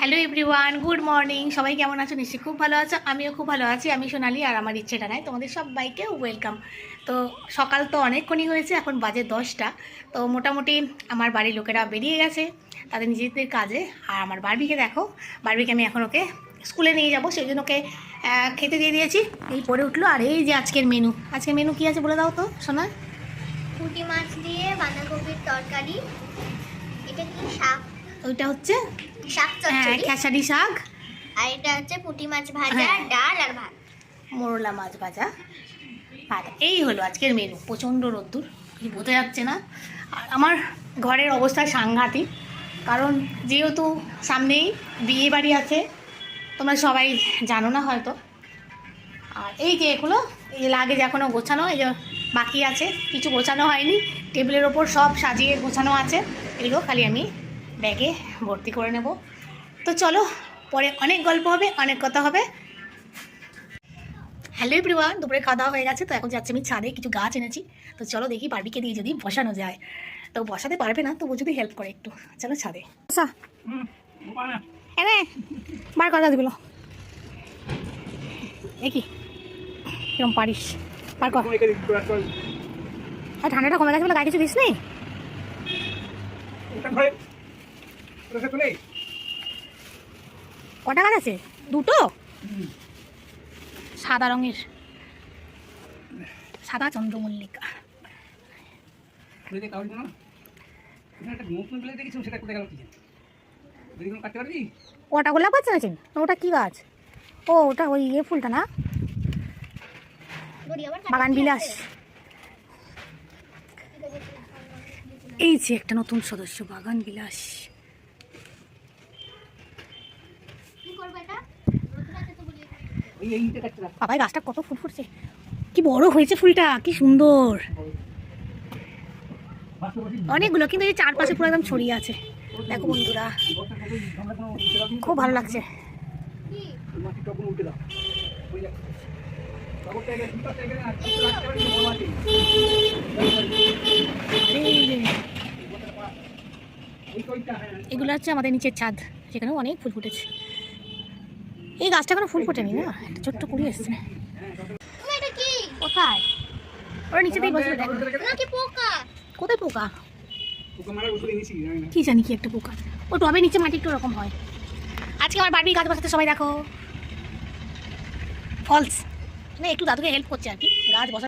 Hello everyone, good morning. সবাই কেমন আছো? নিশ্চয়ই খুব ভালো আছো। আমিও খুব ভালো আছি। আমি সোনালি, আর আমার ইচ্ছেটা নাই তোমাদের সবাইকে ওয়েলকাম। তো সকাল তো অনেকক্ষণই হয়েছে, এখন বাজে 10টা। তো মোটামুটি আমার বাড়ির লোকেরা বেরিয়ে গেছে তাদের নিজেদের কাজে। আর আমার বারবিকে দেখো, বারবিকে আমি এখন ওকে স্কুলে নিয়ে যাবো, সেই জন্য ওকে খেতে দিয়ে দিয়েছি। এই পরে উঠলো। আর এই যে আজকের মেনু কী আছে বলে দাও তো সোনা। পুঁটি মাছ দিয়ে বাঁধাকপির তরকারি। এটা কি শাক? ওইটা হচ্ছে শাক চচ্চড়ি। খেসারি শাক। আর এটা হচ্ছে পুঁটি মাছ ভাজা, ডাল আর ভাত। মোরলা মাছ ভাজা, ভাত। এই হলো আজকের মেনু। প্রচণ্ড রোদ্দুর, কিছু বোঝা যাচ্ছে না। আর আমার ঘরের অবস্থা সাংঘাতিক, কারণ যেহেতু সামনেই বিয়ে বাড়ি আছে, তোমরা সবাই জানো না হয়তো। আর এই যে এগুলো, এই যে লাগেজ এখনও গোছানো, এই যে বাকি আছে, কিছু গোছানো হয়নি। টেবিলের ওপর সব সাজিয়ে গোছানো আছে, এগুলো খালি আমি ব্যাগে ভর্তি করে নেব। তো চলো, পরে অনেক গল্প হবে, অনেক কথা হবে। হ্যালো এভরিওয়ান, দুপুরে খাওয়া দাওয়া হয়ে গেছে। তো এখন যাচ্ছি আমি ছাদে, কিছু গাছ এনেছি। তো চলো দেখি বারবিকে দিয়ে যদি বসানো যায়। তো বসাতে পারবে না, তবু যদি হেল্প করে একটু। চলো ছাদে বার কর গাছগুলো। এ কি কিরম পারিস, বার কর। আর ঠান্ডাটা কমে গেছে বলে গায়ে কিছু দিস নেই। কটা গাছ আছে? দুটো সাদা রঙের, সাদা চন্দ্রমল্লিকা। ওটা গোলাপ গাছ আছেন? ওটা কি গাছ? ও ওটা ওই ফুলটা না, বাগান বিলাস। এই যে একটা নতুন সদস্য, বাগান বিলাস। বাবা গাছটা কত ফুল ফুটছে, কি বড় হয়েছে ফুলটা, কি সুন্দর। অনেকগুলো, কিন্তু এই চারপাশে পুরো একদম ছড়িয়ে আছে। দেখো বন্ধুরা, খুব ভালো লাগছে। এগুলো হচ্ছে আমাদের নিচের ছাদ, সেখানেও অনেক ফুল ফুটেছে। এই গাছটা কোনো ফুল ফোটেনি না, একটা ছোট্ট কুড়ি এসছে। কোথায়? ওরা নিচেতেই বসে দেখো। কোথায় পোকা? কি জানি কি একটা পোকা। ও টবে নিচে মাটি একটু রকম হয়। আজকে আমার বাড়ির গাছ বসাতে সবাই দেখো ফলস, মানে একটু দাদুকে হেল্প করছে আর কি গাছ বসা।